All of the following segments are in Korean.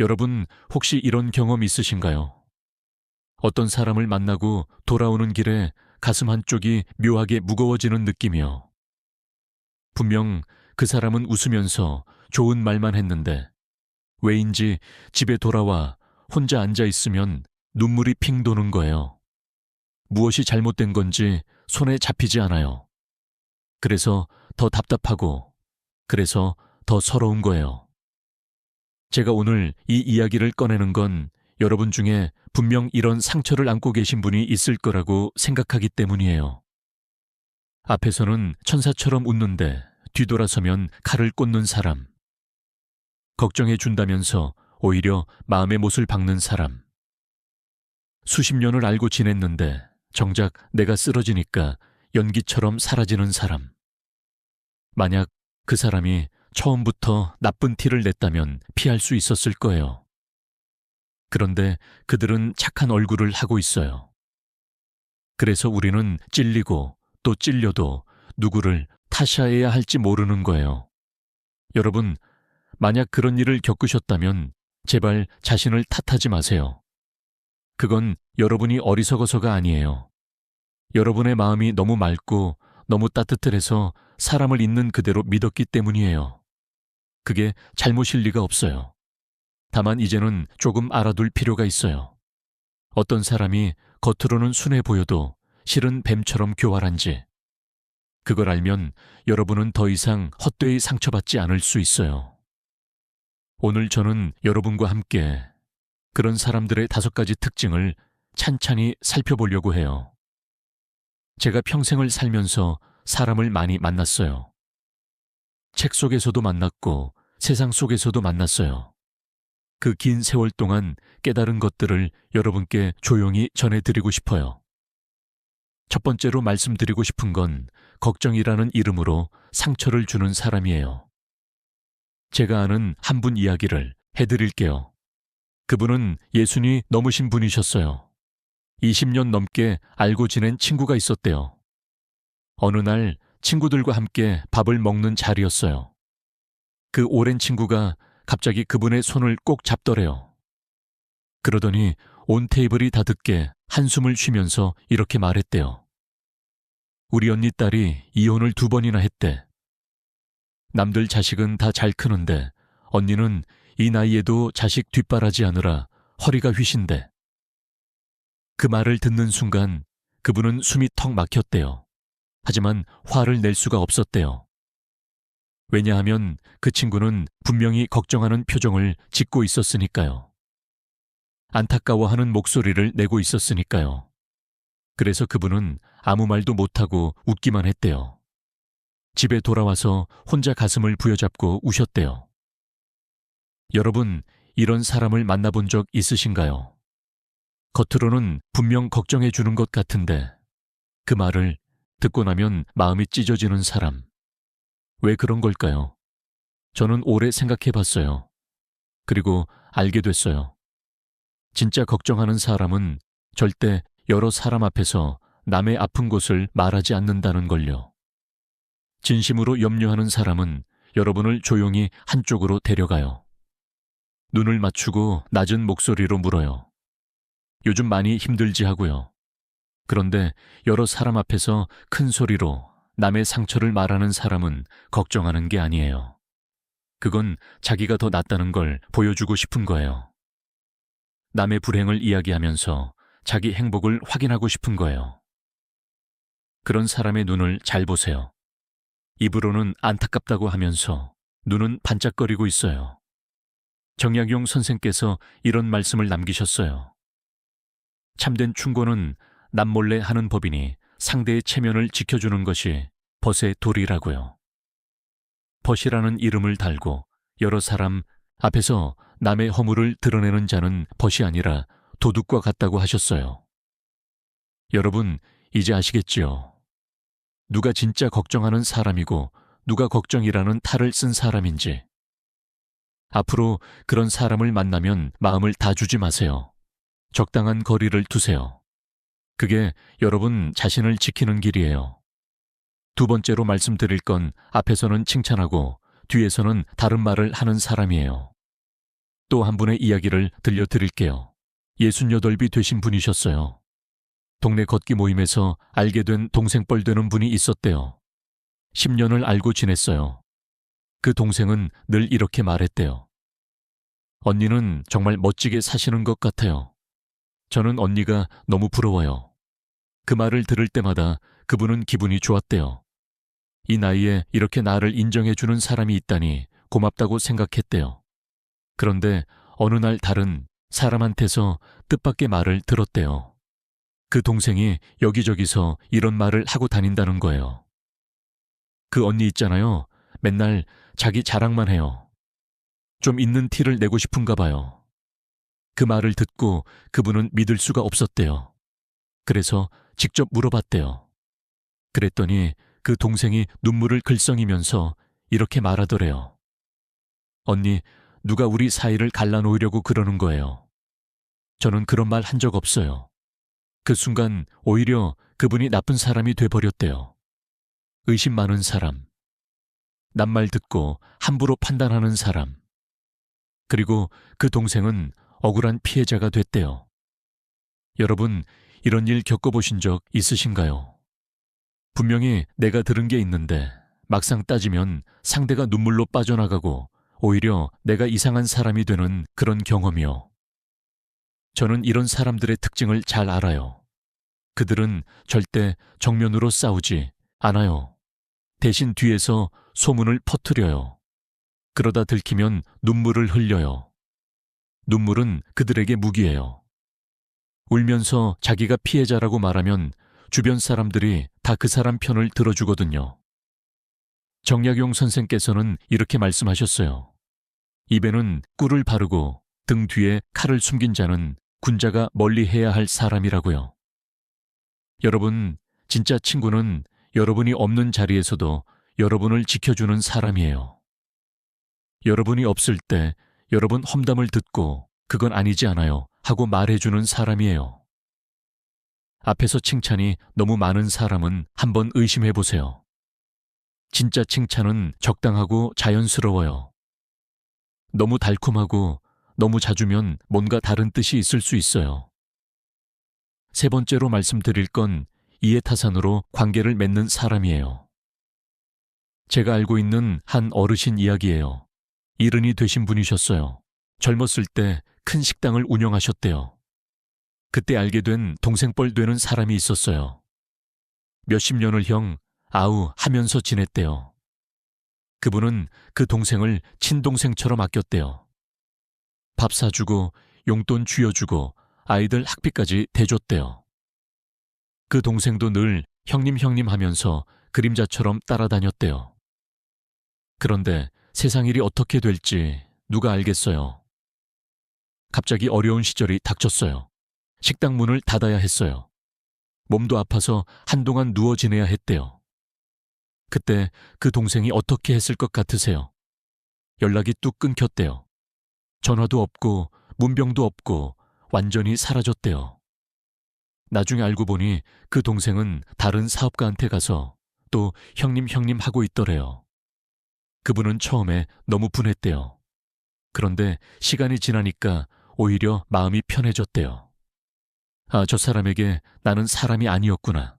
여러분, 혹시 이런 경험 있으신가요? 어떤 사람을 만나고 돌아오는 길에 가슴 한쪽이 묘하게 무거워지는 느낌이요. 분명 그 사람은 웃으면서 좋은 말만 했는데 왜인지 집에 돌아와 혼자 앉아 있으면 눈물이 핑 도는 거예요. 무엇이 잘못된 건지 손에 잡히지 않아요. 그래서 더 답답하고, 그래서 더 서러운 거예요. 제가 오늘 이 이야기를 꺼내는 건 여러분 중에 분명 이런 상처를 안고 계신 분이 있을 거라고 생각하기 때문이에요. 앞에서는 천사처럼 웃는데 뒤돌아서면 칼을 꽂는 사람. 걱정해 준다면서 오히려 마음의 못을 박는 사람. 수십 년을 알고 지냈는데 정작 내가 쓰러지니까 연기처럼 사라지는 사람. 만약 그 사람이 처음부터 나쁜 티를 냈다면 피할 수 있었을 거예요. 그런데 그들은 착한 얼굴을 하고 있어요. 그래서 우리는 찔리고 또 찔려도 누구를 탓해야 할지 모르는 거예요. 여러분, 만약 그런 일을 겪으셨다면 제발 자신을 탓하지 마세요. 그건 여러분이 어리석어서가 아니에요. 여러분의 마음이 너무 맑고 너무 따뜻해서 사람을 있는 그대로 믿었기 때문이에요. 그게 잘못일 리가 없어요. 다만 이제는 조금 알아둘 필요가 있어요. 어떤 사람이 겉으로는 순해 보여도 실은 뱀처럼 교활한지. 그걸 알면 여러분은 더 이상 헛되이 상처받지 않을 수 있어요. 오늘 저는 여러분과 함께 그런 사람들의 5가지 특징을 찬찬히 살펴보려고 해요. 제가 평생을 살면서 사람을 많이 만났어요. 책 속에서도 만났고 세상 속에서도 만났어요. 그 긴 세월 동안 깨달은 것들을 여러분께 조용히 전해드리고 싶어요. 첫 번째로 말씀드리고 싶은 건 걱정이라는 이름으로 상처를 주는 사람이에요. 제가 아는 한 분 이야기를 해드릴게요. 그분은 예순이 넘으신 분이셨어요. 20년 넘게 알고 지낸 친구가 있었대요. 어느 날 친구들과 함께 밥을 먹는 자리였어요. 그 오랜 친구가 갑자기 그분의 손을 꼭 잡더래요. 그러더니 온 테이블이 다 듣게 한숨을 쉬면서 이렇게 말했대요. 우리 언니 딸이 이혼을 2번이나 했대. 남들 자식은 다 잘 크는데 언니는 이 나이에도 자식 뒷바라지 하느라 허리가 휘신대. 그 말을 듣는 순간 그분은 숨이 턱 막혔대요. 하지만 화를 낼 수가 없었대요. 왜냐하면 그 친구는 분명히 걱정하는 표정을 짓고 있었으니까요. 안타까워하는 목소리를 내고 있었으니까요. 그래서 그분은 아무 말도 못하고 웃기만 했대요. 집에 돌아와서 혼자 가슴을 부여잡고 우셨대요. 여러분, 이런 사람을 만나본 적 있으신가요? 겉으로는 분명 걱정해 주는 것 같은데 그 말을 듣고 나면 마음이 찢어지는 사람. 왜 그런 걸까요? 저는 오래 생각해 봤어요. 그리고 알게 됐어요. 진짜 걱정하는 사람은 절대 여러 사람 앞에서 남의 아픈 곳을 말하지 않는다는 걸요. 진심으로 염려하는 사람은 여러분을 조용히 한쪽으로 데려가요. 눈을 맞추고 낮은 목소리로 물어요. 요즘 많이 힘들지 하고요. 그런데 여러 사람 앞에서 큰 소리로 남의 상처를 말하는 사람은 걱정하는 게 아니에요. 그건 자기가 더 낫다는 걸 보여주고 싶은 거예요. 남의 불행을 이야기하면서 자기 행복을 확인하고 싶은 거예요. 그런 사람의 눈을 잘 보세요. 입으로는 안타깝다고 하면서 눈은 반짝거리고 있어요. 정약용 선생께서 이런 말씀을 남기셨어요. 참된 충고는 남몰래 하는 법이니 상대의 체면을 지켜주는 것이 벗의 도리라고요. 벗이라는 이름을 달고 여러 사람 앞에서 남의 허물을 드러내는 자는 벗이 아니라 도둑과 같다고 하셨어요. 여러분, 이제 아시겠지요? 누가 진짜 걱정하는 사람이고 누가 걱정이라는 탈을 쓴 사람인지. 앞으로 그런 사람을 만나면 마음을 다 주지 마세요. 적당한 거리를 두세요. 그게 여러분 자신을 지키는 길이에요. 2번째로 말씀드릴 건 앞에서는 칭찬하고 뒤에서는 다른 말을 하는 사람이에요. 또 한 분의 이야기를 들려드릴게요. 68이 되신 분이셨어요. 동네 걷기 모임에서 알게 된 동생뻘 되는 분이 있었대요. 10년을 알고 지냈어요. 그 동생은 늘 이렇게 말했대요. 언니는 정말 멋지게 사시는 것 같아요. 저는 언니가 너무 부러워요. 그 말을 들을 때마다 그분은 기분이 좋았대요. 이 나이에 이렇게 나를 인정해주는 사람이 있다니 고맙다고 생각했대요. 그런데 어느 날 다른 사람한테서 뜻밖의 말을 들었대요. 그 동생이 여기저기서 이런 말을 하고 다닌다는 거예요. 그 언니 있잖아요. 맨날 자기 자랑만 해요. 좀 있는 티를 내고 싶은가 봐요. 그 말을 듣고 그분은 믿을 수가 없었대요. 그래서 직접 물어봤대요. 그랬더니 그 동생이 눈물을 글썽이면서 이렇게 말하더래요. 언니, 누가 우리 사이를 갈라놓으려고 그러는 거예요. 저는 그런 말 한 적 없어요. 그 순간 오히려 그분이 나쁜 사람이 돼버렸대요. 의심 많은 사람, 낱말 듣고 함부로 판단하는 사람. 그리고 그 동생은 억울한 피해자가 됐대요. 여러분, 이런 일 겪어보신 적 있으신가요? 분명히 내가 들은 게 있는데 막상 따지면 상대가 눈물로 빠져나가고 오히려 내가 이상한 사람이 되는 그런 경험이요. 저는 이런 사람들의 특징을 잘 알아요. 그들은 절대 정면으로 싸우지 않아요. 대신 뒤에서 소문을 퍼뜨려요. 그러다 들키면 눈물을 흘려요. 눈물은 그들에게 무기예요. 울면서 자기가 피해자라고 말하면 주변 사람들이 다 그 사람 편을 들어주거든요. 정약용 선생께서는 이렇게 말씀하셨어요. 입에는 꿀을 바르고 등 뒤에 칼을 숨긴 자는 군자가 멀리해야 할 사람이라고요. 여러분, 진짜 친구는 여러분이 없는 자리에서도 여러분을 지켜주는 사람이에요. 여러분이 없을 때 여러분 험담을 듣고 그건 아니지 않아요 하고 말해주는 사람이에요. 앞에서 칭찬이 너무 많은 사람은 한번 의심해보세요. 진짜 칭찬은 적당하고 자연스러워요. 너무 달콤하고 너무 잦으면 뭔가 다른 뜻이 있을 수 있어요. 세 번째로 말씀드릴 건 이해타산으로 관계를 맺는 사람이에요. 제가 알고 있는 한 어르신 이야기예요. 70이 되신 분이셨어요. 젊었을 때 큰 식당을 운영하셨대요. 그때 알게 된 동생뻘 되는 사람이 있었어요. 몇십 년을 형, 아우 하면서 지냈대요. 그분은 그 동생을 친동생처럼 아꼈대요. 밥 사주고 용돈 쥐어주고 아이들 학비까지 대줬대요. 그 동생도 늘 형님 하면서 그림자처럼 따라다녔대요. 그런데 세상 일이 어떻게 될지 누가 알겠어요. 갑자기 어려운 시절이 닥쳤어요. 식당 문을 닫아야 했어요. 몸도 아파서 한동안 누워 지내야 했대요. 그때 그 동생이 어떻게 했을 것 같으세요? 연락이 뚝 끊겼대요. 전화도 없고 문병도 없고 완전히 사라졌대요. 나중에 알고 보니 그 동생은 다른 사업가한테 가서 또 형님 하고 있더래요. 그분은 처음에 너무 분했대요. 그런데 시간이 지나니까 오히려 마음이 편해졌대요. 아, 저 사람에게 나는 사람이 아니었구나.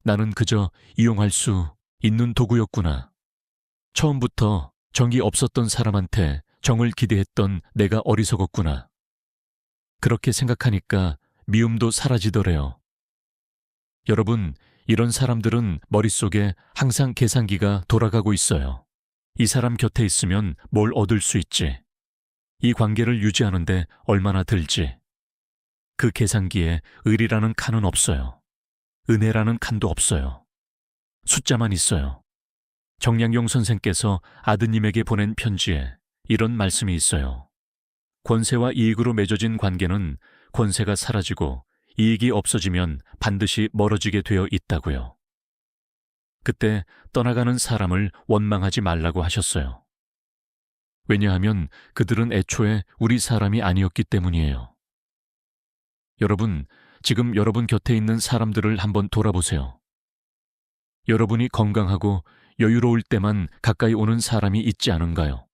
나는 그저 이용할 수 있는 도구였구나. 처음부터 정이 없었던 사람한테 정을 기대했던 내가 어리석었구나. 그렇게 생각하니까 미움도 사라지더래요. 여러분, 이런 사람들은 머릿속에 항상 계산기가 돌아가고 있어요. 이 사람 곁에 있으면 뭘 얻을 수 있지. 이 관계를 유지하는데 얼마나 들지. 그 계산기에 의리라는 칸은 없어요. 은혜라는 칸도 없어요. 숫자만 있어요. 정량용 선생께서 아드님에게 보낸 편지에 이런 말씀이 있어요. 권세와 이익으로 맺어진 관계는 권세가 사라지고 이익이 없어지면 반드시 멀어지게 되어 있다고요. 그때 떠나가는 사람을 원망하지 말라고 하셨어요. 왜냐하면 그들은 애초에 우리 사람이 아니었기 때문이에요. 여러분, 지금 여러분 곁에 있는 사람들을 한번 돌아보세요. 여러분이 건강하고 여유로울 때만 가까이 오는 사람이 있지 않은가요?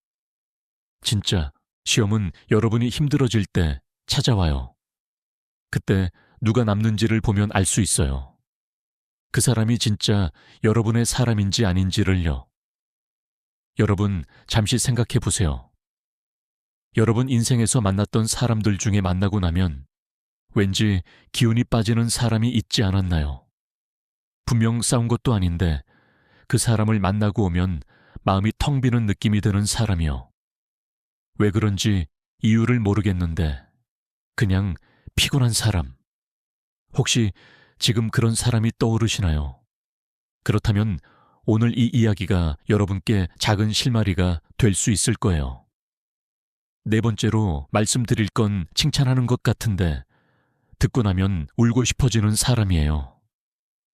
진짜 시험은 여러분이 힘들어질 때 찾아와요. 그때 누가 남는지를 보면 알 수 있어요. 그 사람이 진짜 여러분의 사람인지 아닌지를요. 여러분, 잠시 생각해 보세요. 여러분 인생에서 만났던 사람들 중에 만나고 나면 왠지 기운이 빠지는 사람이 있지 않았나요? 분명 싸운 것도 아닌데 그 사람을 만나고 오면 마음이 텅 비는 느낌이 드는 사람이요. 왜 그런지 이유를 모르겠는데 그냥 피곤한 사람. 혹시 지금 그런 사람이 떠오르시나요? 그렇다면 오늘 이 이야기가 여러분께 작은 실마리가 될 수 있을 거예요. 네 번째로 말씀드릴 건 칭찬하는 것 같은데 듣고 나면 울고 싶어지는 사람이에요.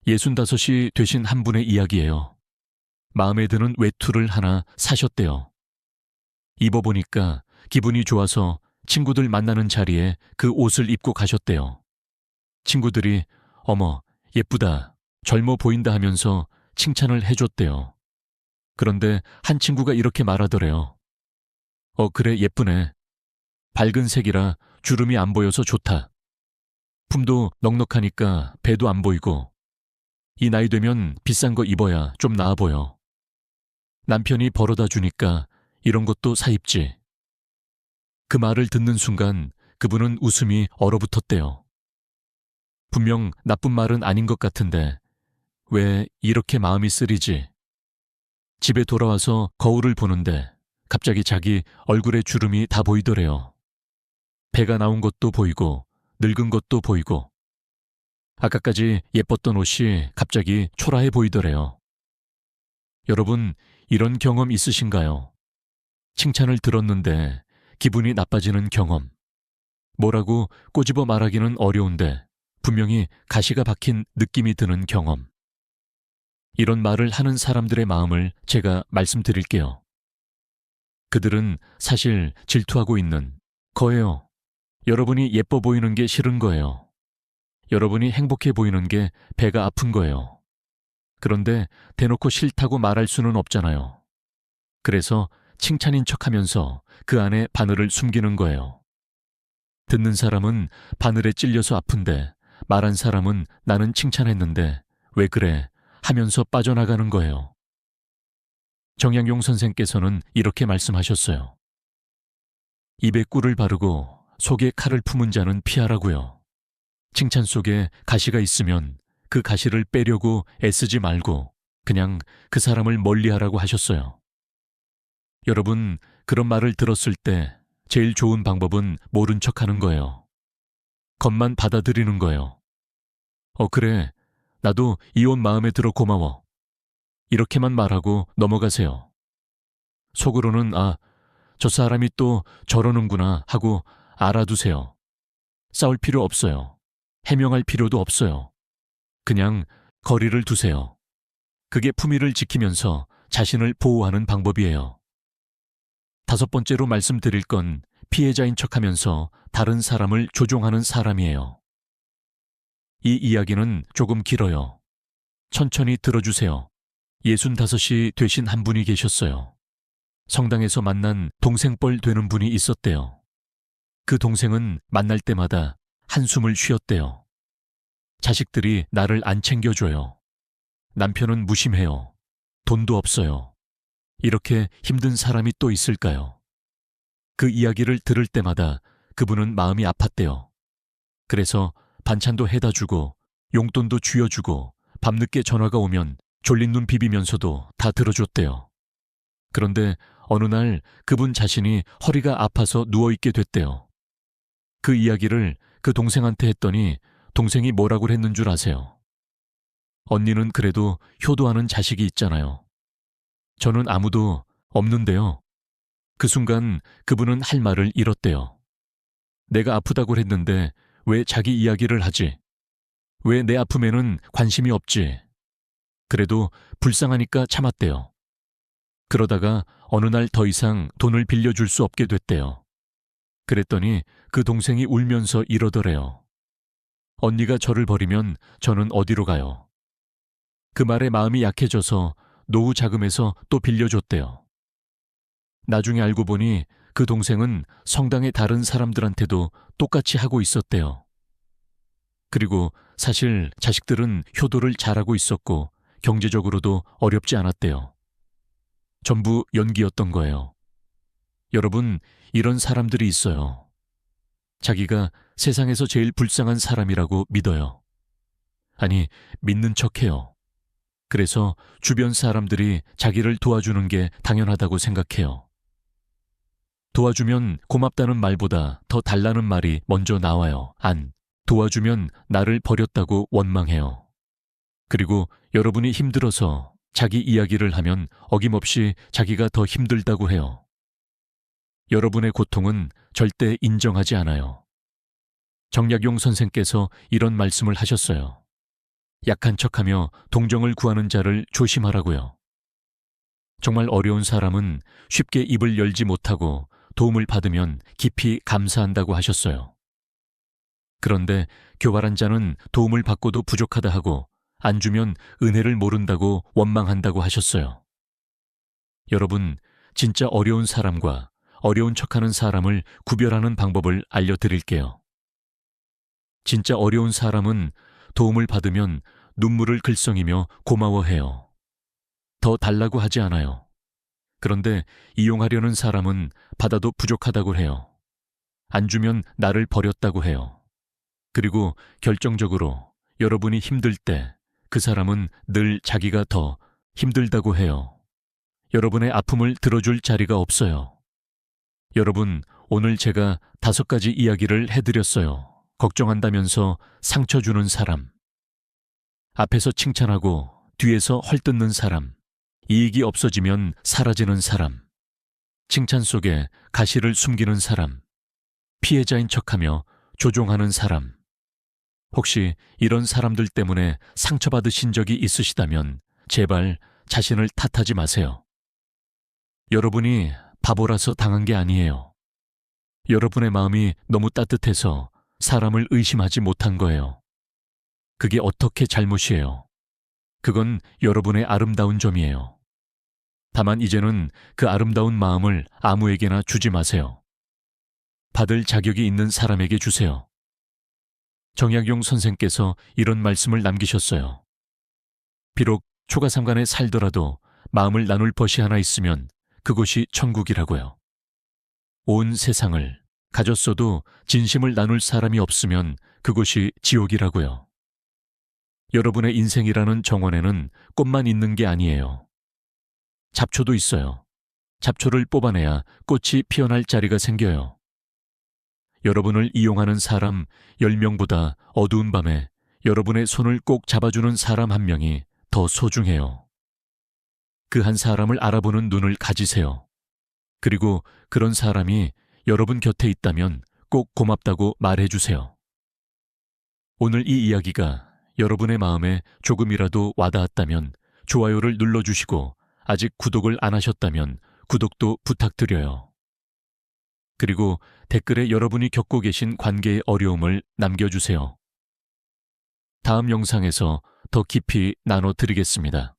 65이 되신 한 분의 이야기예요. 마음에 드는 외투를 하나 사셨대요. 입어보니까 기분이 좋아서 친구들 만나는 자리에 그 옷을 입고 가셨대요. 친구들이 어머, 예쁘다, 젊어 보인다 하면서 칭찬을 해줬대요. 그런데 한 친구가 이렇게 말하더래요. 그래, 예쁘네. 밝은 색이라 주름이 안 보여서 좋다. 품도 넉넉하니까 배도 안 보이고 이 나이 되면 비싼 거 입어야 좀 나아 보여. 남편이 벌어다 주니까 이런 것도 사 입지. 그 말을 듣는 순간 그분은 웃음이 얼어붙었대요. 분명 나쁜 말은 아닌 것 같은데 왜 이렇게 마음이 쓰리지? 집에 돌아와서 거울을 보는데 갑자기 자기 얼굴에 주름이 다 보이더래요. 배가 나온 것도 보이고 늙은 것도 보이고 아까까지 예뻤던 옷이 갑자기 초라해 보이더래요. 여러분, 이런 경험 있으신가요? 칭찬을 들었는데 기분이 나빠지는 경험. 뭐라고 꼬집어 말하기는 어려운데 분명히 가시가 박힌 느낌이 드는 경험. 이런 말을 하는 사람들의 마음을 제가 말씀드릴게요. 그들은 사실 질투하고 있는 거예요. 여러분이 예뻐 보이는 게 싫은 거예요. 여러분이 행복해 보이는 게 배가 아픈 거예요. 그런데 대놓고 싫다고 말할 수는 없잖아요. 그래서 칭찬인 척하면서 그 안에 바늘을 숨기는 거예요. 듣는 사람은 바늘에 찔려서 아픈데 말한 사람은 나는 칭찬했는데 왜 그래 하면서 빠져나가는 거예요. 정약용 선생께서는 이렇게 말씀하셨어요. 입에 꿀을 바르고 속에 칼을 품은 자는 피하라고요. 칭찬 속에 가시가 있으면 그 가시를 빼려고 애쓰지 말고 그냥 그 사람을 멀리하라고 하셨어요. 여러분, 그런 말을 들었을 때 제일 좋은 방법은 모른 척하는 거예요. 겉만 받아들이는 거예요. 그래, 나도 이 옷 마음에 들어 고마워. 이렇게만 말하고 넘어가세요. 속으로는 저 사람이 또 저러는구나 하고 알아두세요. 싸울 필요 없어요. 해명할 필요도 없어요. 그냥 거리를 두세요. 그게 품위를 지키면서 자신을 보호하는 방법이에요. 다섯 번째로 말씀드릴 건 피해자인 척하면서 다른 사람을 조종하는 사람이에요. 이 이야기는 조금 길어요. 천천히 들어주세요. 65이 되신 한 분이 계셨어요. 성당에서 만난 동생뻘 되는 분이 있었대요. 그 동생은 만날 때마다 한숨을 쉬었대요. 자식들이 나를 안 챙겨줘요. 남편은 무심해요. 돈도 없어요. 이렇게 힘든 사람이 또 있을까요? 그 이야기를 들을 때마다 그분은 마음이 아팠대요. 그래서 반찬도 해다 주고 용돈도 쥐어주고 밤늦게 전화가 오면 졸린 눈 비비면서도 다 들어줬대요. 그런데 어느 날 그분 자신이 허리가 아파서 누워있게 됐대요. 그 이야기를 그 동생한테 했더니 동생이 뭐라고 했는 줄 아세요? 언니는 그래도 효도하는 자식이 있잖아요. 저는 아무도 없는데요. 그 순간 그분은 할 말을 잃었대요. 내가 아프다고 했는데 왜 자기 이야기를 하지? 왜 내 아픔에는 관심이 없지? 그래도 불쌍하니까 참았대요. 그러다가 어느 날 더 이상 돈을 빌려줄 수 없게 됐대요. 그랬더니 그 동생이 울면서 이러더래요. 언니가 저를 버리면 저는 어디로 가요? 그 말에 마음이 약해져서 노후 자금에서 또 빌려줬대요. 나중에 알고 보니 그 동생은 성당의 다른 사람들한테도 똑같이 하고 있었대요. 그리고 사실 자식들은 효도를 잘하고 있었고 경제적으로도 어렵지 않았대요. 전부 연기였던 거예요. 여러분, 이런 사람들이 있어요. 자기가 세상에서 제일 불쌍한 사람이라고 믿어요. 아니, 믿는 척해요. 그래서 주변 사람들이 자기를 도와주는 게 당연하다고 생각해요. 도와주면 고맙다는 말보다 더 달라는 말이 먼저 나와요. 도와주면 나를 버렸다고 원망해요. 그리고 여러분이 힘들어서 자기 이야기를 하면 어김없이 자기가 더 힘들다고 해요. 여러분의 고통은 절대 인정하지 않아요. 정약용 선생께서 이런 말씀을 하셨어요. 약한 척하며 동정을 구하는 자를 조심하라고요. 정말 어려운 사람은 쉽게 입을 열지 못하고 도움을 받으면 깊이 감사한다고 하셨어요. 그런데 교활한 자는 도움을 받고도 부족하다 하고 안 주면 은혜를 모른다고 원망한다고 하셨어요. 여러분, 진짜 어려운 사람과 어려운 척하는 사람을 구별하는 방법을 알려드릴게요. 진짜 어려운 사람은 도움을 받으면 눈물을 글썽이며 고마워해요. 더 달라고 하지 않아요. 그런데 이용하려는 사람은 받아도 부족하다고 해요. 안 주면 나를 버렸다고 해요. 그리고 결정적으로 여러분이 힘들 때 그 사람은 늘 자기가 더 힘들다고 해요. 여러분의 아픔을 들어줄 자리가 없어요. 여러분, 오늘 제가 5가지 이야기를 해드렸어요. 걱정한다면서 상처 주는 사람, 앞에서 칭찬하고 뒤에서 헐뜯는 사람, 이익이 없어지면 사라지는 사람, 칭찬 속에 가시를 숨기는 사람, 피해자인 척하며 조종하는 사람. 혹시 이런 사람들 때문에 상처받으신 적이 있으시다면 제발 자신을 탓하지 마세요. 여러분이 바보라서 당한 게 아니에요. 여러분의 마음이 너무 따뜻해서 사람을 의심하지 못한 거예요. 그게 어떻게 잘못이에요? 그건 여러분의 아름다운 점이에요. 다만 이제는 그 아름다운 마음을 아무에게나 주지 마세요. 받을 자격이 있는 사람에게 주세요. 정약용 선생께서 이런 말씀을 남기셨어요. 비록 초가삼간에 살더라도 마음을 나눌 벗이 하나 있으면 그곳이 천국이라고요. 온 세상을 가졌어도 진심을 나눌 사람이 없으면 그곳이 지옥이라고요. 여러분의 인생이라는 정원에는 꽃만 있는 게 아니에요. 잡초도 있어요. 잡초를 뽑아내야 꽃이 피어날 자리가 생겨요. 여러분을 이용하는 사람 10명보다 어두운 밤에 여러분의 손을 꼭 잡아주는 사람 1명이 더 소중해요. 그 한 사람을 알아보는 눈을 가지세요. 그리고 그런 사람이 여러분 곁에 있다면 꼭 고맙다고 말해주세요. 오늘 이 이야기가 여러분의 마음에 조금이라도 와닿았다면 좋아요를 눌러주시고 아직 구독을 안 하셨다면 구독도 부탁드려요. 그리고 댓글에 여러분이 겪고 계신 관계의 어려움을 남겨주세요. 다음 영상에서 더 깊이 나눠드리겠습니다.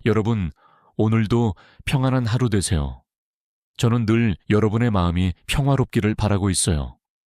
여러분, 오늘도 평안한 하루 되세요. 저는 늘 여러분의 마음이 평화롭기를 바라고 있어요.